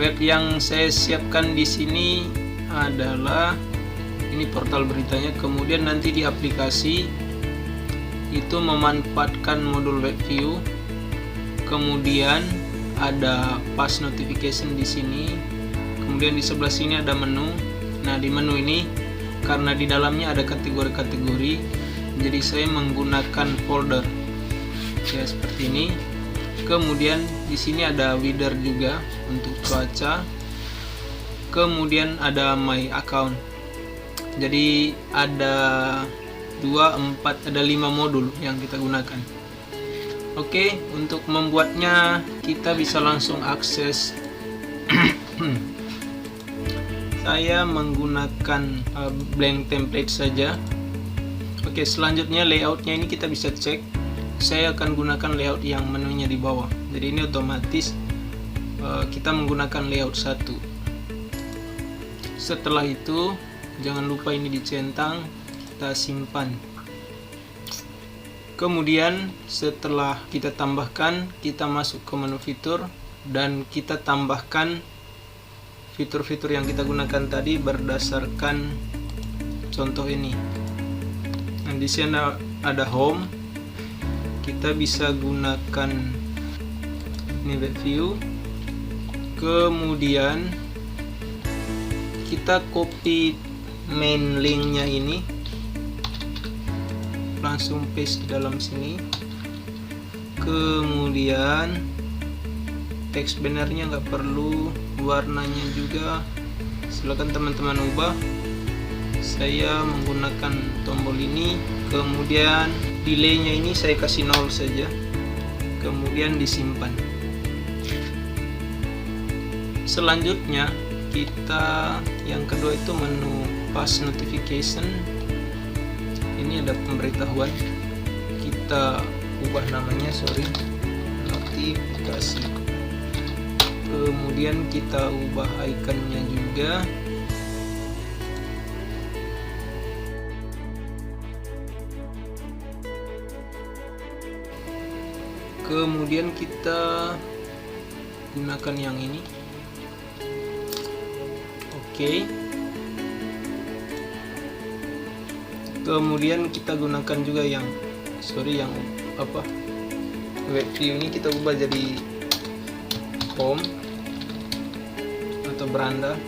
Web yang saya siapkan di sini adalah ini portal beritanya. Kemudian nanti di aplikasi itu memanfaatkan modul web view. Kemudian ada push notification di sini. Kemudian di sebelah sini ada menu. Nah, di menu ini karena di dalamnya ada kategori-kategori, jadi saya menggunakan folder ya seperti ini. Kemudian di sini ada weather juga untuk cuaca. Kemudian ada my account. Jadi ada 5 modul yang kita gunakan. Oke, untuk membuatnya kita bisa langsung akses. Saya menggunakan blank template saja. Oke, selanjutnya layoutnya ini kita bisa cek. Saya akan gunakan layout yang menunya di bawah. Jadi ini otomatis kita menggunakan layout 1. Setelah itu jangan lupa ini dicentang, kita simpan. Kemudian setelah kita tambahkan, kita masuk ke menu fitur dan kita tambahkan fitur-fitur yang kita gunakan tadi berdasarkan contoh ini. Nah, di sini ada home. Kita bisa gunakan ini web view. Kemudian kita copy main linknya ini, langsung paste di dalam sini. Kemudian teks bannernya nggak perlu, warnanya juga silakan teman-teman ubah. Saya menggunakan tombol ini. Kemudian delaynya ini saya kasih 0 saja. Kemudian disimpan. Selanjutnya kita yang kedua itu menu push notification. Ini ada pemberitahuan, kita ubah namanya, notifikasi. Kemudian kita ubah ikonnya juga. Kemudian kita gunakan yang ini. Oke. Kemudian kita gunakan juga yang web view ini kita ubah jadi home atau beranda.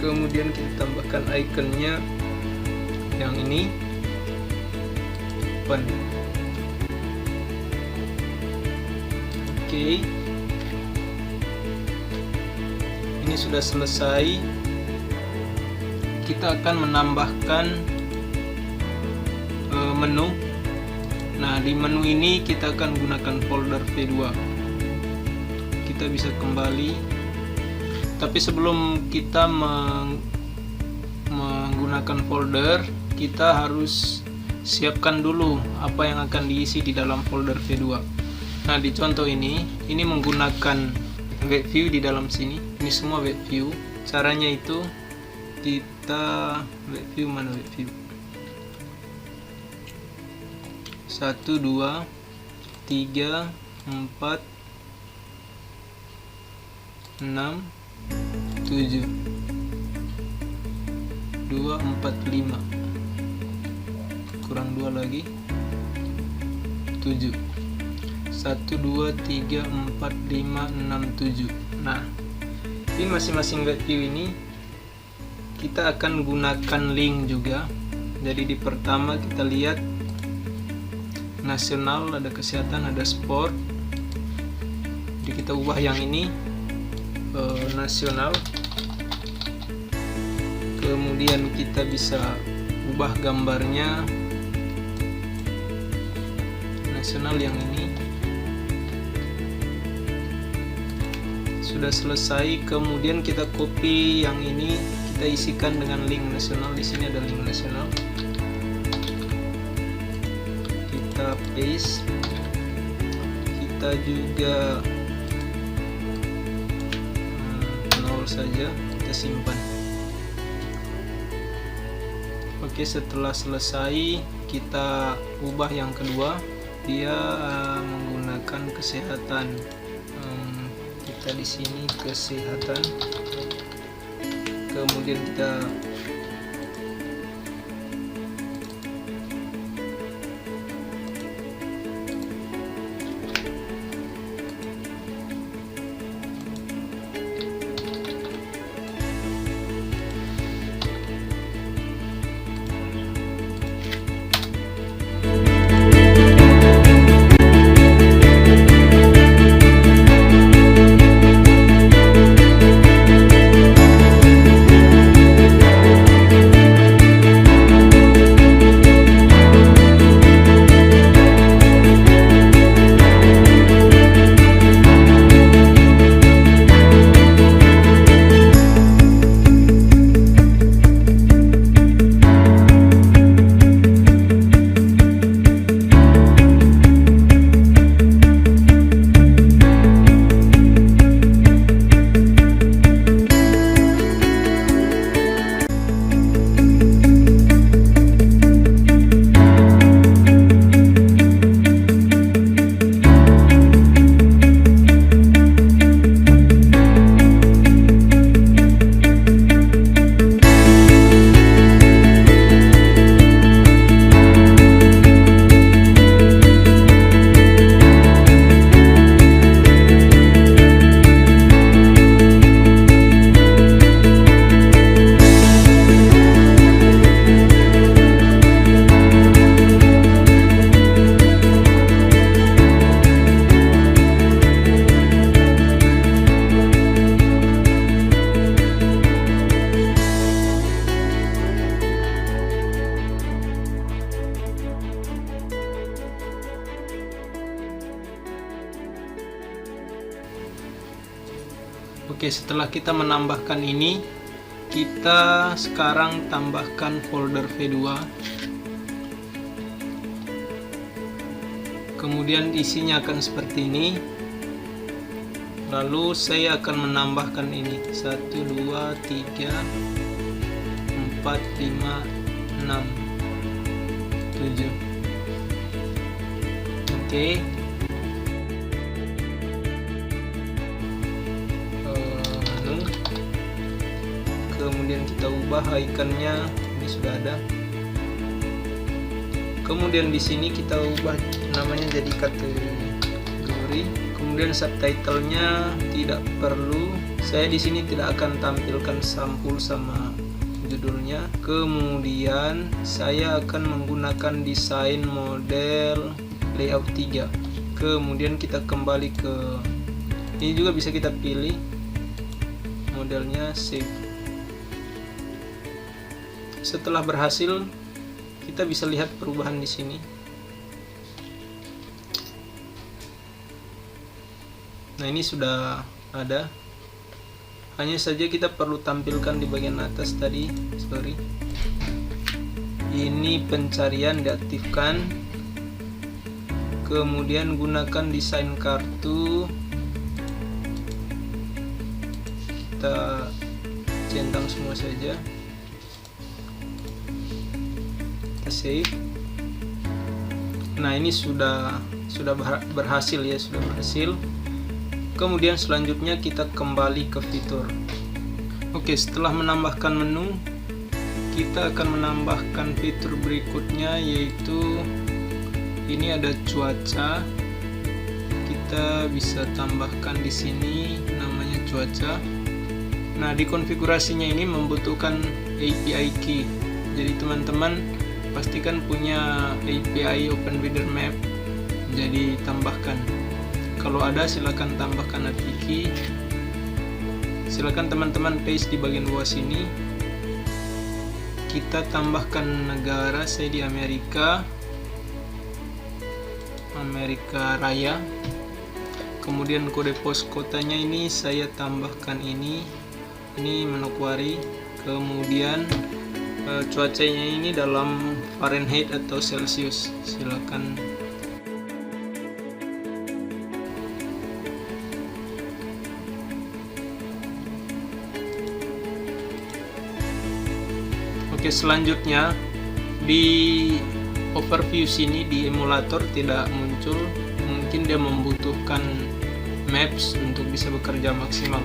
Kemudian kita tambahkan ikonnya yang ini, open. Oke, ini sudah selesai. Kita akan menambahkan menu. Nah, di menu ini kita akan gunakan folder V2. Kita bisa kembali, tapi sebelum kita menggunakan folder, kita harus siapkan dulu apa yang akan diisi di dalam folder V2. Nah, di contoh ini menggunakan web view di dalam sini. Ini semua web view. Caranya itu kita web view, mana web view? 1, 2, 3, 4, 6, 7, 2, 4, 5, kurang 2 lagi, 7. 1, 2, 3, 4, 5, 6, 7. Nah, di masing-masing web view ini kita akan gunakan link juga. Jadi di pertama kita lihat nasional, ada kesehatan, ada sport. Jadi kita ubah yang ini nasional. Kemudian kita bisa ubah gambarnya nasional yang ini. Sudah selesai. Kemudian kita copy yang ini, kita isikan dengan link nasional. Di sini ada link nasional. Kita paste. Kita juga 0 saja, kita simpan. Oke, setelah selesai kita ubah yang kedua. Dia menggunakan kesehatan. Kita kita di sini kesehatan, kemudian kita Oke, setelah kita menambahkan ini, kita sekarang tambahkan folder V2. Kemudian isinya akan seperti ini. Lalu saya akan menambahkan ini 1, 2, 3, 4, 5, 6, 7. Oke. Kemudian kita ubah ikonnya, ini sudah ada. Kemudian di sini kita ubah namanya jadi kategori. Kemudian subtitlenya tidak perlu. Saya di sini tidak akan tampilkan sampul sama judulnya. Kemudian saya akan menggunakan desain model layout 3. Kemudian kita kembali ke ini, juga bisa kita pilih modelnya save. Setelah berhasil, kita bisa lihat perubahan di sini. Nah, ini sudah ada. Hanya saja kita perlu tampilkan di bagian atas tadi. Ini pencarian diaktifkan. Kemudian gunakan desain kartu. Kita centang semua saja. Save. Nah, ini sudah berhasil ya, sudah berhasil. Kemudian selanjutnya kita kembali ke fitur. Oke, setelah menambahkan menu, kita akan menambahkan fitur berikutnya, yaitu ini ada cuaca. Kita bisa tambahkan di sini namanya cuaca. Nah, di konfigurasinya ini membutuhkan API key. Jadi teman-teman pastikan punya API OpenWeatherMap, jadi tambahkan. Kalau ada silakan tambahkan API key. Silakan teman-teman paste di bagian bawah sini. Kita tambahkan negara, saya di Amerika Raya. Kemudian kode pos kotanya ini saya tambahkan ini Manokwari. Kemudian cuacanya ini dalam Fahrenheit atau Celsius, silakan. Oke, selanjutnya di overview sini di emulator tidak muncul, mungkin dia membutuhkan Maps untuk bisa bekerja maksimal.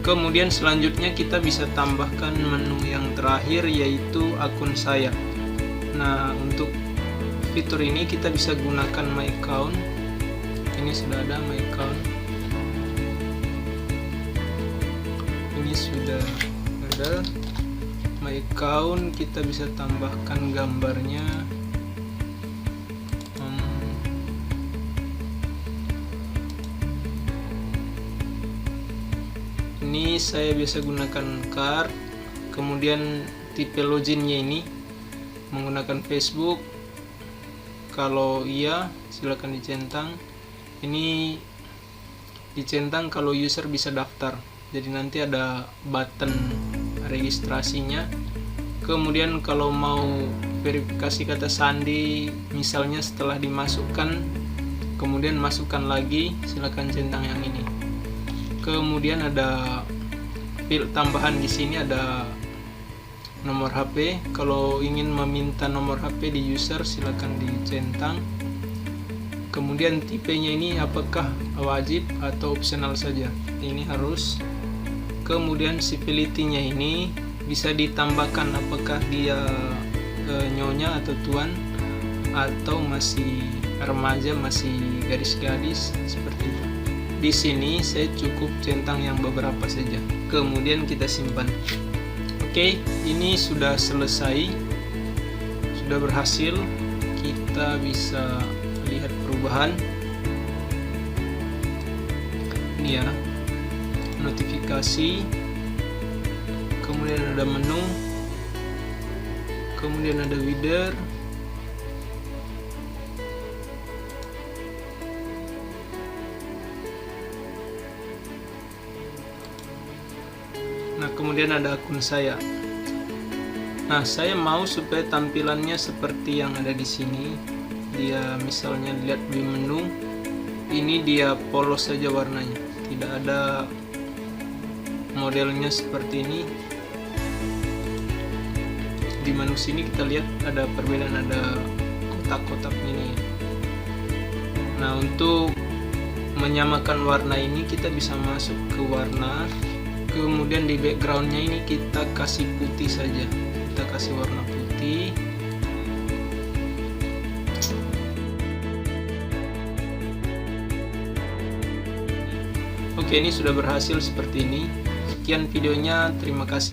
Kemudian selanjutnya kita bisa tambahkan menu yang terakhir, yaitu akun saya. Nah, untuk fitur ini kita bisa gunakan My Account. Ini sudah ada My Account. Ini sudah ada My Account. Kita bisa tambahkan gambarnya. Ini saya biasa gunakan card. Kemudian tipe loginnya ini menggunakan Facebook. Kalau iya, silakan dicentang. Ini dicentang kalau user bisa daftar. Jadi nanti ada button registrasinya. Kemudian kalau mau verifikasi kata sandi, misalnya setelah dimasukkan, kemudian masukkan lagi, silakan centang yang ini. Kemudian ada field tambahan di sini, ada nomor HP. Kalau ingin meminta nomor HP di user, silakan dicentang. Kemudian tipenya ini apakah wajib atau opsional saja. Ini harus. Kemudian civility-nya ini bisa ditambahkan apakah dia nyonya atau tuan, atau masih remaja, masih gadis-gadis, seperti itu. Di sini saya cukup centang yang beberapa saja. Kemudian kita simpan. Oke, ini sudah selesai, sudah berhasil. Kita bisa lihat perubahan. Ini ya, notifikasi. Kemudian ada menu. Kemudian ada widder. Nah, kemudian ada akun saya. Nah, saya mau supaya tampilannya seperti yang ada di sini. Dia misalnya lihat di menu, ini dia polos saja warnanya, tidak ada modelnya seperti ini. Di menu sini kita lihat ada perbedaan, ada kotak-kotak ini. Nah, untuk menyamakan warna ini kita bisa masuk ke warna. Kemudian di backgroundnya ini kita kasih putih saja, kita kasih warna putih. Oke, ini sudah berhasil seperti ini. Sekian videonya, terima kasih.